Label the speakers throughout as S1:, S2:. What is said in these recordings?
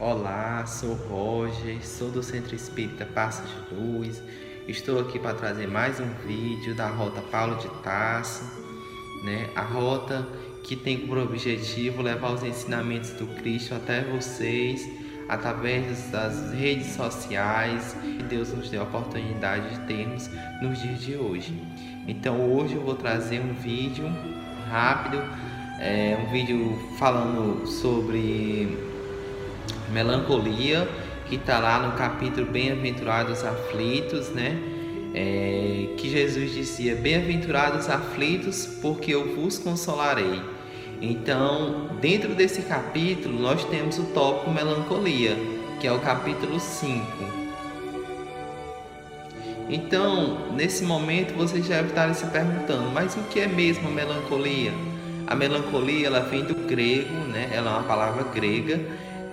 S1: Olá, sou Roger, sou do Centro Espírita Passos de Luz. Estou aqui para trazer mais um vídeo da Rota Paulo de Tarso, A rota que tem como objetivo levar os ensinamentos do Cristo até vocês através das redes sociais que Deus nos deu a oportunidade de termos nos dias de hoje. Então hoje eu vou trazer um vídeo rápido, um vídeo falando sobre melancolia, que está lá no capítulo Bem-aventurados aflitos, que Jesus dizia: bem-aventurados aflitos, porque eu vos consolarei. Então, dentro desse capítulo, nós temos o tópico melancolia, que é o capítulo 5. Então, nesse momento, você já deve estar se perguntando: mas o que é mesmo a melancolia? A melancolia, ela vem do grego, Ela é uma palavra grega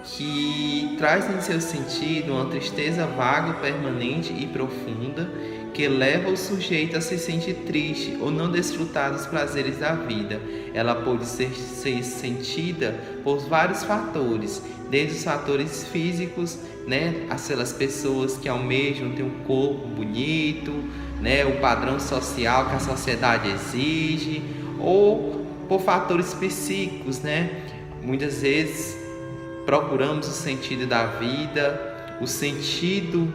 S1: que traz em seu sentido uma tristeza vaga, permanente e profunda, que leva o sujeito a se sentir triste ou não desfrutar dos prazeres da vida. Ela pode ser sentida por vários fatores, desde os fatores físicos, aquelas pessoas que almejam ter um corpo bonito, o padrão social que a sociedade exige, ou por fatores psíquicos, Muitas vezes procuramos o sentido da vida, o sentido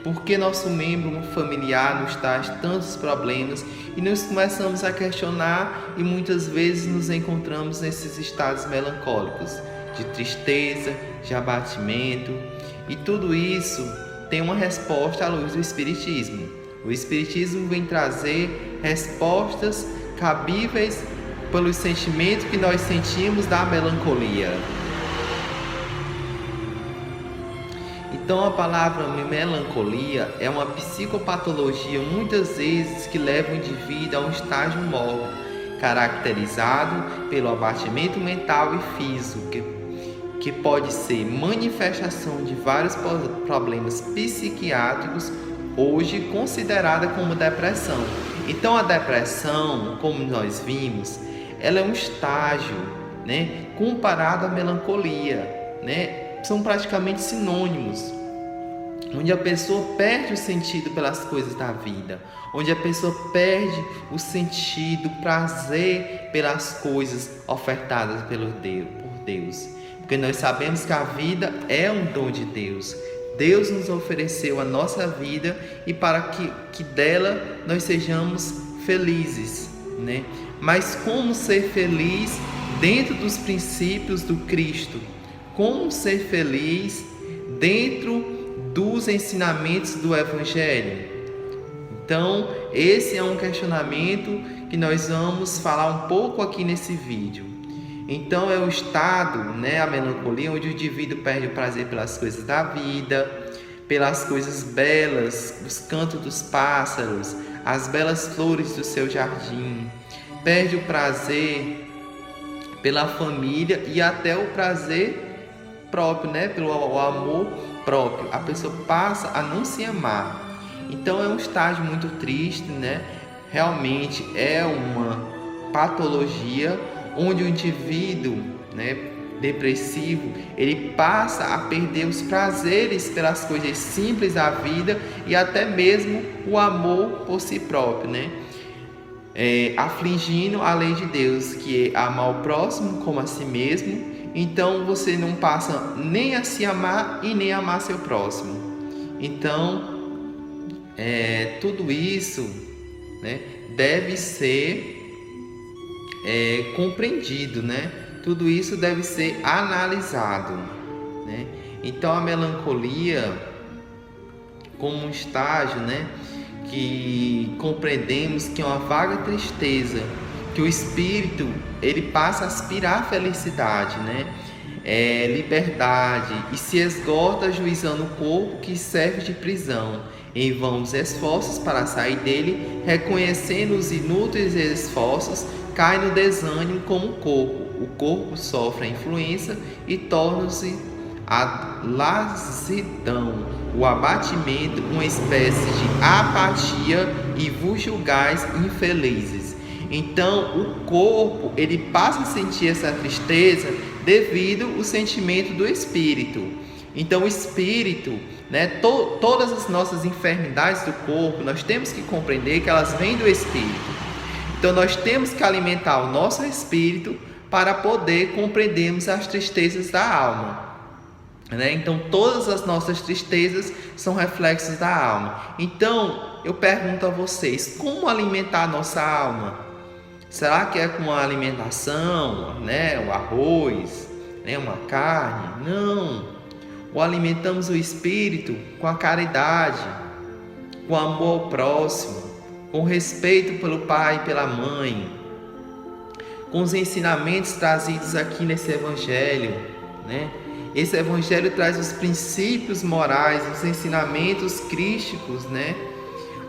S1: porque nosso membro familiar nos traz tantos problemas, e nós começamos a questionar e muitas vezes nos encontramos nesses estados melancólicos, de tristeza, de abatimento, e tudo isso tem uma resposta à luz do Espiritismo. O Espiritismo vem trazer respostas cabíveis pelos sentimentos que nós sentimos da melancolia. Então, a palavra melancolia é uma psicopatologia, muitas vezes, que leva o indivíduo a um estágio mórbido, caracterizado pelo abatimento mental e físico, que pode ser manifestação de vários problemas psiquiátricos, hoje considerada como depressão. Então, a depressão, como nós vimos, ela é um estágio, comparado à melancolia, São praticamente sinônimos, onde a pessoa perde o sentido pelas coisas da vida, onde a pessoa perde o sentido, o prazer pelas coisas ofertadas por Deus, porque nós sabemos que a vida é um dom de Deus. Deus nos ofereceu a nossa vida e para que dela nós sejamos felizes, Mas como ser feliz dentro dos princípios do Cristo? Como ser feliz dentro dos ensinamentos do Evangelho? Então, esse é um questionamento que nós vamos falar um pouco aqui nesse vídeo. Então, é o estado, a melancolia, onde o indivíduo perde o prazer pelas coisas da vida, pelas coisas belas, os cantos dos pássaros, as belas flores do seu jardim, perde o prazer pela família e até o prazer próprio, pelo amor próprio. A pessoa passa a não se amar. Então é um estágio muito triste, Realmente é uma patologia onde o indivíduo, depressivo, ele passa a perder os prazeres pelas coisas simples da vida e até mesmo o amor por si próprio, afligindo a lei de Deus, que é amar o próximo como a si mesmo. Então você não passa nem a se amar e nem a amar seu próximo. Então tudo isso, deve ser compreendido, Tudo isso deve ser analisado, Então a melancolia, como um estágio, que compreendemos que é uma vaga tristeza, que o espírito ele passa a aspirar a felicidade, liberdade, e se esgota ajuizando o corpo que serve de prisão. Em vão os esforços para sair dele, reconhecendo os inúteis esforços, cai no desânimo como o corpo. O corpo sofre a influência e torna-se a lassidão, o abatimento, uma espécie de apatia, e vos julgais infelizes. Então o corpo ele passa a sentir essa tristeza devido ao sentimento do espírito. Então o espírito, né, todas as nossas enfermidades do corpo, nós temos que compreender que elas vêm do espírito. Então nós temos que alimentar o nosso espírito para poder compreendermos as tristezas da alma, né? Então todas as nossas tristezas são reflexos da alma. Então eu pergunto a vocês, como alimentar a nossa alma? Será que é com a alimentação, né, o arroz, né, uma carne? Não. Ou alimentamos o espírito com a caridade, com amor ao próximo, com respeito pelo pai e pela mãe, com os ensinamentos trazidos aqui nesse evangelho, né? Esse evangelho traz os princípios morais, os ensinamentos crísticos, né?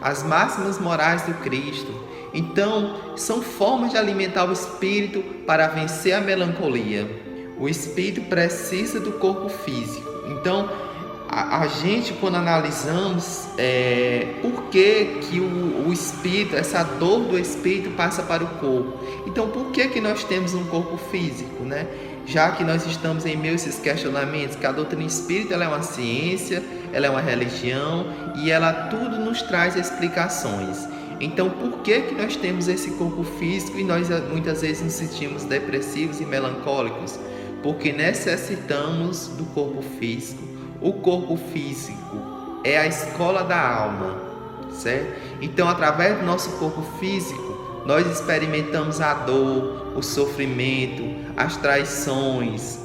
S1: As máximas morais do Cristo. Então, são formas de alimentar o espírito para vencer a melancolia. O espírito precisa do corpo físico. Então, a gente, quando analisamos por que o espírito, essa dor do espírito passa para o corpo. Então, por que nós temos um corpo físico, né? Já que nós estamos em meio a esses questionamentos, que a doutrina espírita ela é uma ciência, ela é uma religião e ela tudo nos traz explicações. Então, por que nós temos esse corpo físico e nós muitas vezes nos sentimos depressivos e melancólicos? Porque necessitamos do corpo físico. O corpo físico é a escola da alma, certo? Então, através do nosso corpo físico, nós experimentamos a dor, o sofrimento, as traições,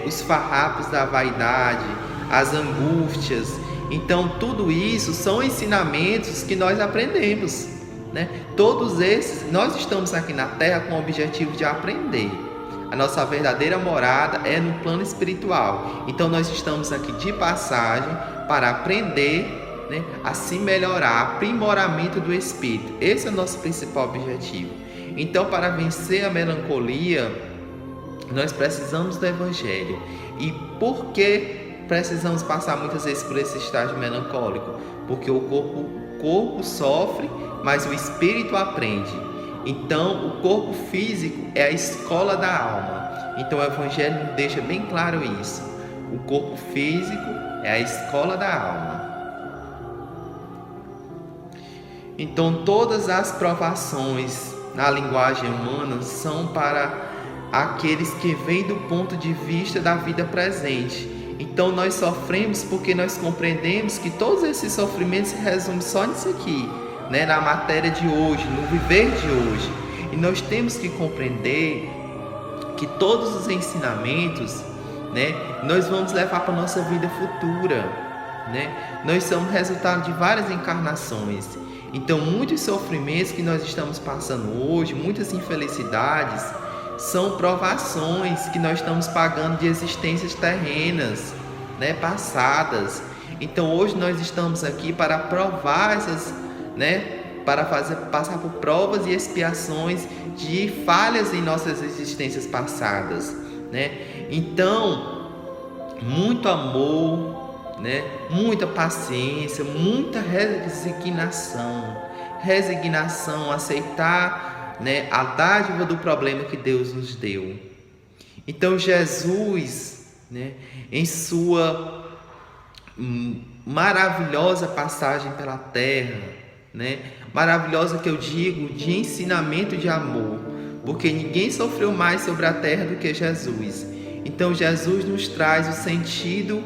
S1: os farrapos da vaidade, as angústias. Então, tudo isso são ensinamentos que nós aprendemos, né? Todos esses, nós estamos aqui na Terra com o objetivo de aprender. A nossa verdadeira morada é no plano espiritual. Então, nós estamos aqui de passagem para aprender, né, a se melhorar, aprimoramento do espírito. Esse é o nosso principal objetivo. Então, para vencer a melancolia, nós precisamos do evangelho. E por que precisamos passar muitas vezes por esse estágio melancólico? Porque o corpo sofre, mas o espírito aprende. Então, o corpo físico é a escola da alma. Então, o evangelho nos deixa bem claro isso. O corpo físico é a escola da alma. Então, todas as provações na linguagem humana são para aqueles que vêm do ponto de vista da vida presente. Então, nós sofremos porque nós compreendemos que todos esses sofrimentos se resumem só nisso aqui, né? Na matéria de hoje, no viver de hoje. E nós temos que compreender que todos os ensinamentos, né, nós vamos levar para a nossa vida futura, né? Nós somos resultado de várias encarnações. Então, muitos sofrimentos que nós estamos passando hoje, muitas infelicidades, são provações que nós estamos pagando de existências terrenas, né, passadas. Então, hoje nós estamos aqui para provar essas, né, para passar por provas e expiações de falhas em nossas existências passadas, né? Então, muito amor, né? Muita paciência, muita resignação, aceitar, né, a dádiva do problema que Deus nos deu. Então Jesus, né, em sua maravilhosa passagem pela terra, né, maravilhosa que eu digo, de ensinamento de amor, porque ninguém sofreu mais sobre a terra do que Jesus. Então Jesus nos traz o sentido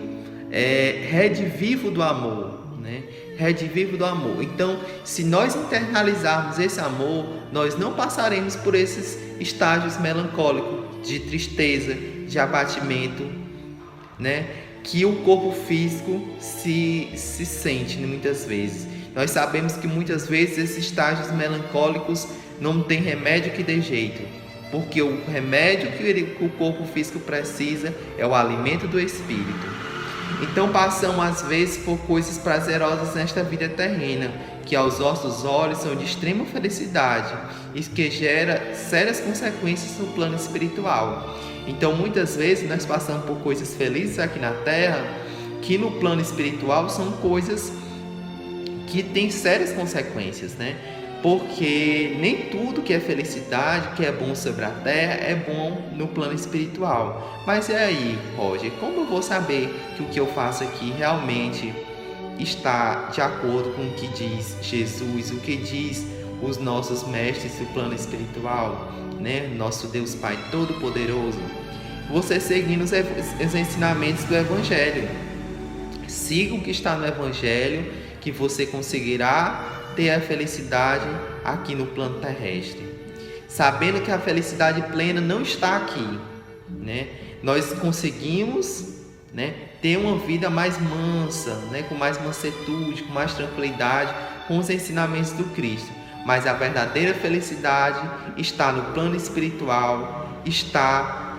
S1: redivivo do amor, né? Redivivo do amor. Então, se nós internalizarmos esse amor, nós não passaremos por esses estágios melancólicos de tristeza, de abatimento, né, que o corpo físico se sente muitas vezes. Nós sabemos que muitas vezes esses estágios melancólicos não tem remédio que dê jeito, porque o remédio que o corpo físico precisa é o alimento do espírito. Então passamos às vezes por coisas prazerosas nesta vida terrena, que aos nossos olhos são de extrema felicidade e que gera sérias consequências no plano espiritual. Então muitas vezes nós passamos por coisas felizes aqui na terra, que no plano espiritual são coisas que têm sérias consequências, né? porque nem tudo que é felicidade, que é bom sobre a terra, é bom no plano espiritual. Mas e aí, Roger, como eu vou saber que o que eu faço aqui realmente está de acordo com o que diz Jesus, o que diz os nossos mestres do plano espiritual, né? Nosso Deus Pai Todo-Poderoso? Você seguindo os ensinamentos do Evangelho. Siga o que está no Evangelho, que você conseguirá ter a felicidade aqui no plano terrestre. Sabendo que a felicidade plena não está aqui, né? Nós conseguimos, né, ter uma vida mais mansa, né, com mais mansuetude, com mais tranquilidade, com os ensinamentos do Cristo. Mas a verdadeira felicidade está no plano espiritual, está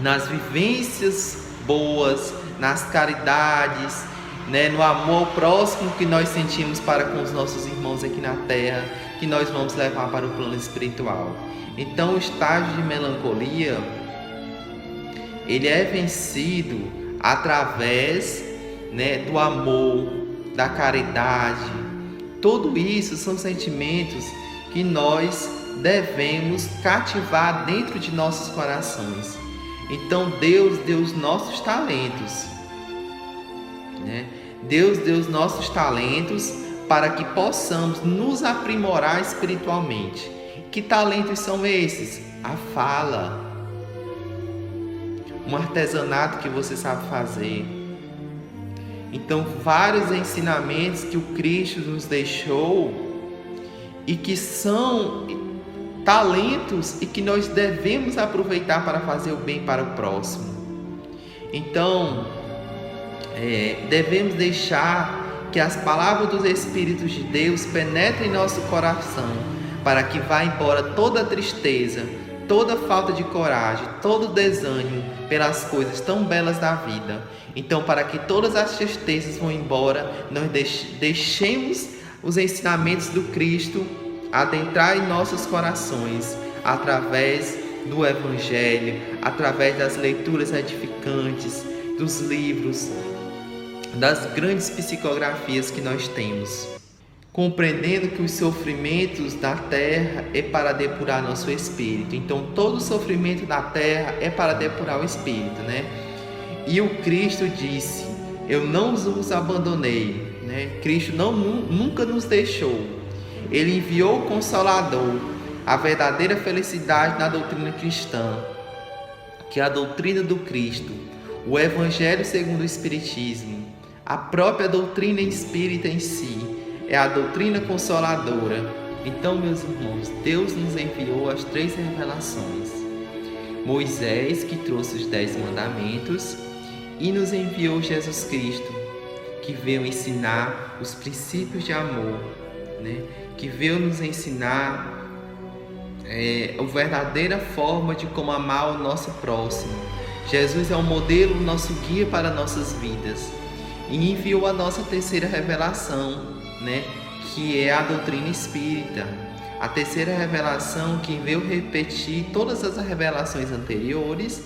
S1: nas vivências boas, nas caridades, né, no amor ao próximo que nós sentimos para com os nossos irmãos aqui na terra, que nós vamos levar para o plano espiritual. Então, o estágio de melancolia, ele é vencido através, né, do amor, da caridade. Tudo isso são sentimentos que nós devemos cativar dentro de nossos corações. Então Deus deu os nossos talentos, né? Deus deu os nossos talentos para que possamos nos aprimorar espiritualmente. Que talentos são esses? A fala, um artesanato que você sabe fazer. Então, vários ensinamentos que o Cristo nos deixou e que são talentos e que nós devemos aproveitar para fazer o bem para o próximo. Então, devemos deixar que as palavras dos Espíritos de Deus penetrem em nosso coração, para que vá embora toda a tristeza, toda falta de coragem, todo desânimo pelas coisas tão belas da vida. Então, para que todas as tristezas vão embora, nós deixemos os ensinamentos do Cristo adentrar em nossos corações, através do Evangelho, através das leituras edificantes, dos livros, das grandes psicografias que nós temos. Compreendendo que os sofrimentos da terra é para depurar nosso espírito. Então, todo sofrimento da terra é para depurar o espírito, né? E o Cristo disse: eu não os abandonei, né? Cristo nunca nos deixou. Ele enviou o Consolador, a verdadeira felicidade na doutrina cristã, que é a doutrina do Cristo, o Evangelho segundo o Espiritismo, a própria doutrina espírita em si, é a doutrina consoladora. Então, meus irmãos, Deus nos enviou as 3 revelações. Moisés, que trouxe os 10 mandamentos, e nos enviou Jesus Cristo, que veio ensinar os princípios de amor, né? Que veio nos ensinar a verdadeira forma de como amar o nosso próximo. Jesus é o modelo, o nosso guia para nossas vidas. E enviou a nossa 3ª revelação, né? Que é a doutrina espírita. A 3ª revelação que veio repetir todas as revelações anteriores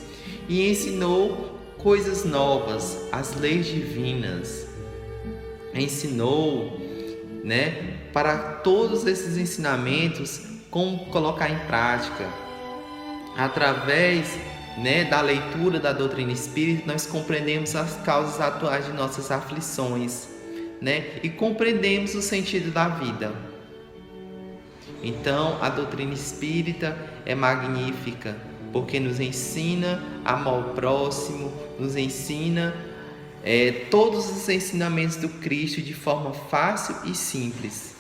S1: e ensinou coisas novas, as leis divinas. Ensinou, né, para todos esses ensinamentos como colocar em prática. Através, né, da leitura da doutrina espírita, nós compreendemos as causas atuais de nossas aflições, né, e compreendemos o sentido da vida. Então, a doutrina espírita é magnífica, porque nos ensina a amar o próximo, nos ensina todos os ensinamentos do Cristo de forma fácil e simples.